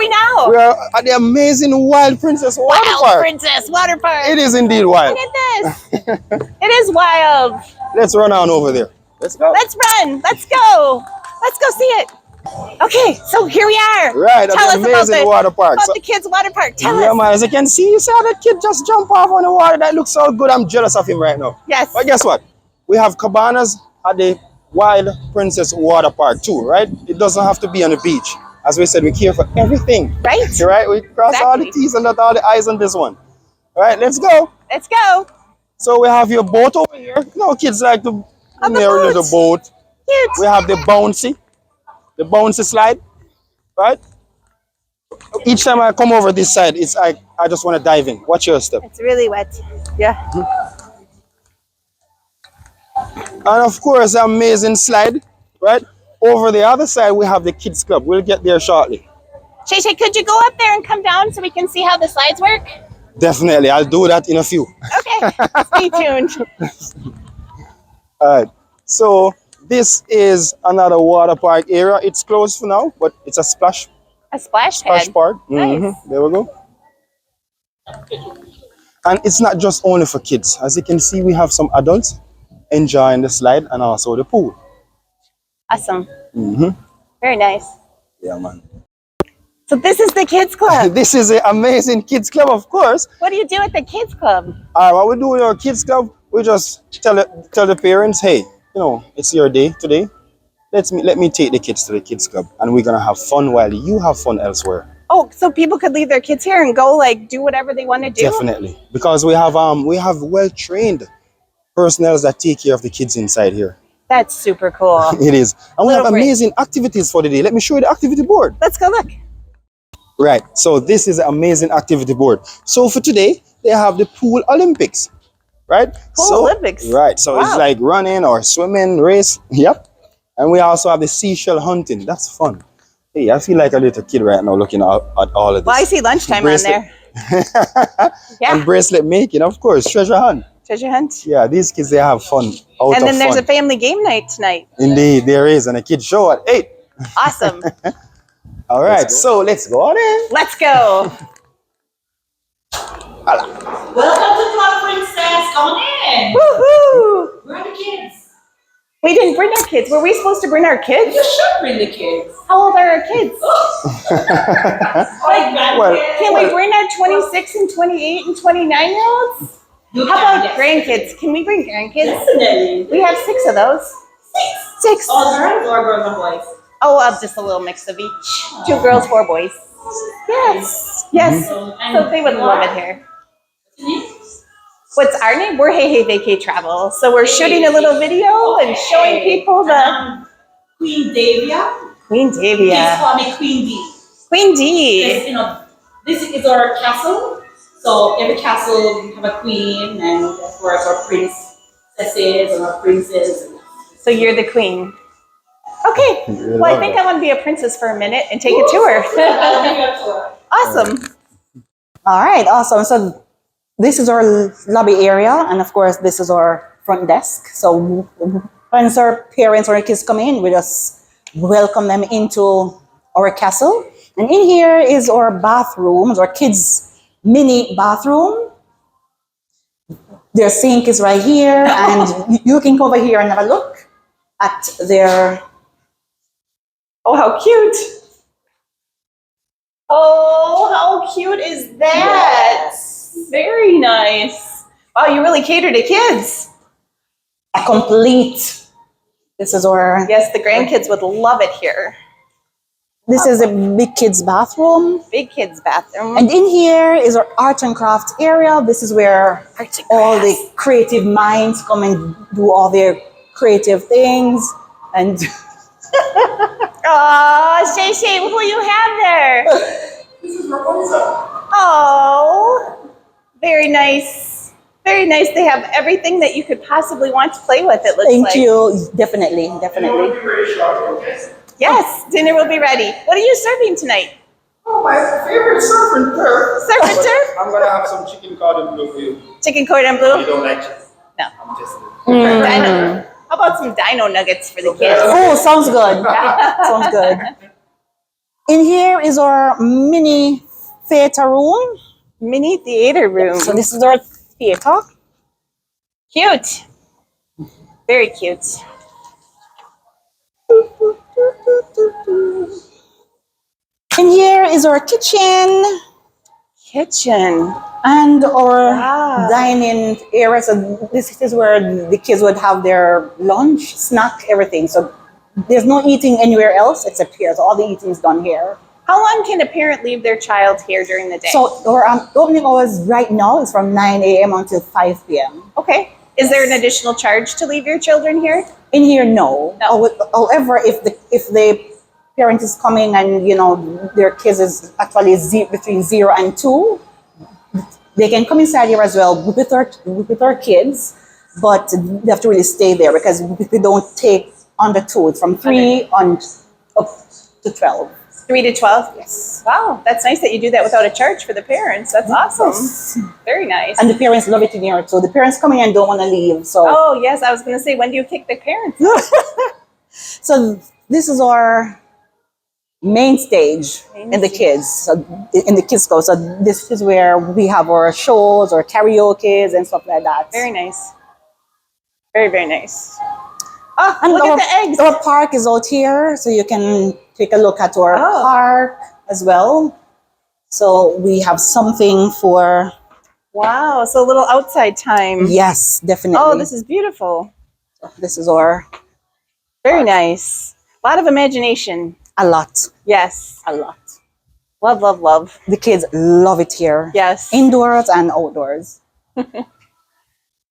we now? We are at the amazing Wild Princess Water Wild Park. Princess Water Park. It is indeed wild. Look at this. It is wild. Let's run on over there. Let's go. Let's run. Let's go. Let's go see it. Okay, so here we are. Right, at Tell the us about amazing water park. About So, the kids' water park. Tell yeah, us. man, as you can see, you saw that kid just jump off on the water. That looks so good. I'm jealous of him right now. Yes. But guess what? We have cabanas at the Wild Princess Water Park too, right? It doesn't have to be on the beach. As we said, we care for everything. Right. Right? We cross all the T's and dot all the I's on this one. All right, let's go. Let's go. So we have your boat over here. You know, kids like to On the near a boat. little boat. Cute. We have the bouncy slide, right? Each time I come over this side, it's like I just want to dive in. Watch your step. It's really wet. Yeah. And of course, the amazing slide, right? Over the other side, we have the kids club. We'll get there shortly. Shayshay, could you go up there and come down so we can see how the slides work? Definitely, I'll do that in a few. Okay. Stay tuned. All right. So this is another water park area. It's closed for now, but it's a splash A splash pad. park. Nice. There we go. And it's not just only for kids. As you can see, we have some adults enjoying the slide and also the pool. Awesome. Very nice. Yeah, man. So this is the kids club. This is an amazing kids club, of course. What do you do at the kids club? All right, what we do with our kids club, we just tell the parents, hey, you know, it's your day today. Let me take the kids to the kids club, and we're gonna have fun while you have fun elsewhere. Oh, so people could leave their kids here and go like do whatever they want to do? Definitely, because we have well-trained personnel that take care of the kids inside here. That's super cool. It is, and we have Little break. amazing activities for the day. Let me show you the activity board. Let's go look. Right, so this is an amazing activity board. So for today, they have the pool Olympics, right? Pool Olympics. Right, so Wow. it's like running or swimming, race. Yep. And we also have the seashell hunting. That's fun. Hey, I feel like a little kid right now looking at all of this. Well, I see lunchtime Bracelet. on there. Yeah. And bracelet making, of course, treasure hunt. Treasure hunt. Yeah, these kids, they have fun. And then there's a family game night tonight. Indeed, there is. And a kid show at 8. Awesome. All right, so let's go on in. Let's go. Welcome to Club Princess. Come on in. Woohoo! Where are the kids? We didn't bring our kids. Were we supposed to bring our kids? You should bring the kids. How old are our kids? Like Well, Can we bring our 26 and 28 and 29-year-olds? How about grandkids? Can we bring grandkids? Definitely. We have 6 of those. Six. All girls or girls and boys? Oh, just a little mix of each. 2 girls, 4 boys. Yes. Yes. So they would love it here. What's our name? We're Hey Vacay Travel. So we're shooting a little video and showing people the Queen Davia. Queen Please Davia. call me Queen D. Queen D. Yes, you know, this is our castle. So every castle we have a queen, and of course our princesses and our princes. So you're the queen. Okay. Well, I think I want to be a princess for a minute and take a tour. I'll give you a tour. Awesome. All right, awesome. So this is our lobby area, and of course, this is our front desk. So once our parents or our kids come in, we just welcome them into our castle. And in here is our bathrooms, our kids' mini bathroom. Their sink is right here, and you can come over here and have a look at their. Oh, how cute. Oh, how cute is that? Very nice. Wow, you really cater to kids. A complete. This is our. Yes, the grandkids would love it here. This is a big kids' bathroom. Big kids' bathroom. And in here is our art and craft area. This is where Arts and all the crafts. creative minds come and do all their creative things. And Oh, Shayshay, who you have there? This is Rapunzel. Oh, very nice. Very nice. They have everything that you could possibly want to play with, it looks thank like. you. Definitely, definitely. Yes, dinner will be ready. What are you serving tonight? Oh, my favorite surf and turf. Surf and turf? I'm going to have some chicken cordon bleu for you. Chicken cordon You bleu? don't like chicken? No. I'm just... Dino. How about some dino nuggets for the kids? Oh, sounds good. Sounds good. In here is our mini theater room. Mini theater room. So this is our theater. Cute. Very cute. In here is our kitchen Kitchen. and our Wow. dining area. So this is where the kids would have their lunch, snack, everything. So there's no eating anywhere else except here. So all the eating is done here. How long can a parent leave their child here during the day? So our opening hours right now is from 9 a.m. until 5 p.m. Okay. Is there an additional charge to leave your children here? In here, no. No. However, if the parent is coming and their kids is actually between 0 and 2, they can come inside here as well with our kids, but they have to really stay there because we don't take under 2. It's from 3 on up to 12. 3 to 12? Yes. Wow, that's nice that you do that without a charge for the parents. That's awesome. Yes. Very nice. And the parents love it in here. So the parents come in and don't want to leave. So Oh, yes, I was going to say, when do you kick the parents? So this is our main stage in the kids, in the kids go. So this is where we have our shows or karaoke's and stuff like that. Very nice. Very, very nice. Oh, And look our, at the eggs. our park is out here, so you can take a look at our Oh. park as well. So we have something for Wow, so a little outside time. yes, definitely. Oh, this is beautiful. This is our Very nice. A lot of imagination. a lot, Yes. a lot. Love, love, love. The kids love it here. Yes. Indoors and outdoors.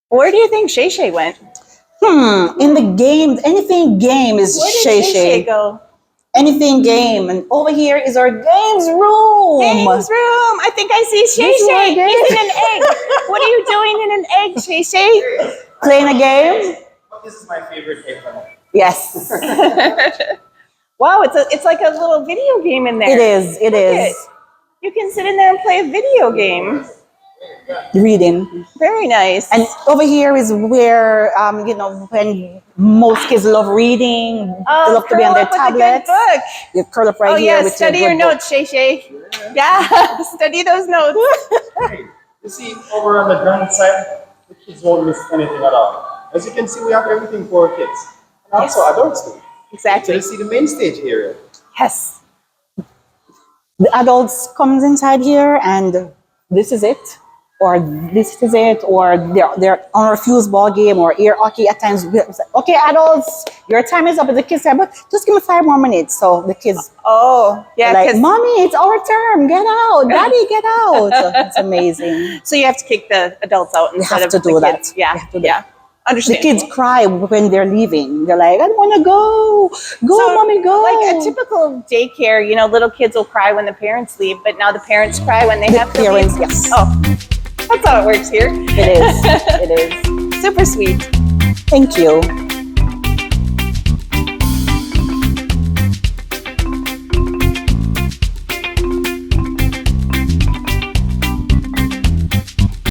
Where do you think Shayshay went? In the game, anything game is Where did Shayshay Shayshay. go? Anything game. And over here is our games room. Games room. I think I see is our Shayshay. game. He's in an egg. What are you doing in an egg, Shayshay? Playing a game? This is my favorite egg. Yes. Wow, it's like a little video game in there. It is. It is. You can sit in there and play a video game. Reading. Very nice. And over here is where, when most kids love reading, they love to be on their curl up with a good tablets. book. You curl up right Oh here yes, with study your good book. notes, Shayshay. Yeah, study those notes. You see, over on the grand side, the kids won't miss anything at all. As you can see, we have everything for our kids. And also adults too. So Exactly. you see the main stage area. Yes. The adults comes inside here and this is it. Or this is it, or they're on a foosball game or air hockey at times. Okay, adults, your time is up. And the kids say, but just give me 5 more minutes. So the kids Oh, yeah. like, 'Cause- Mommy, it's our turn. Get out. Daddy, get out. So it's amazing. so you have to kick the adults out instead have of to the do that. kids. Yeah. You have to do Yeah. The Understand. kids cry when they're leaving. They're like, I don't want to go. Go, Mommy, go. Like a typical daycare, little kids will cry when the parents leave, but now the parents cry when they have to parents, leave. yes. Oh, that's how it works here. It is. It is. Super sweet. Thank you.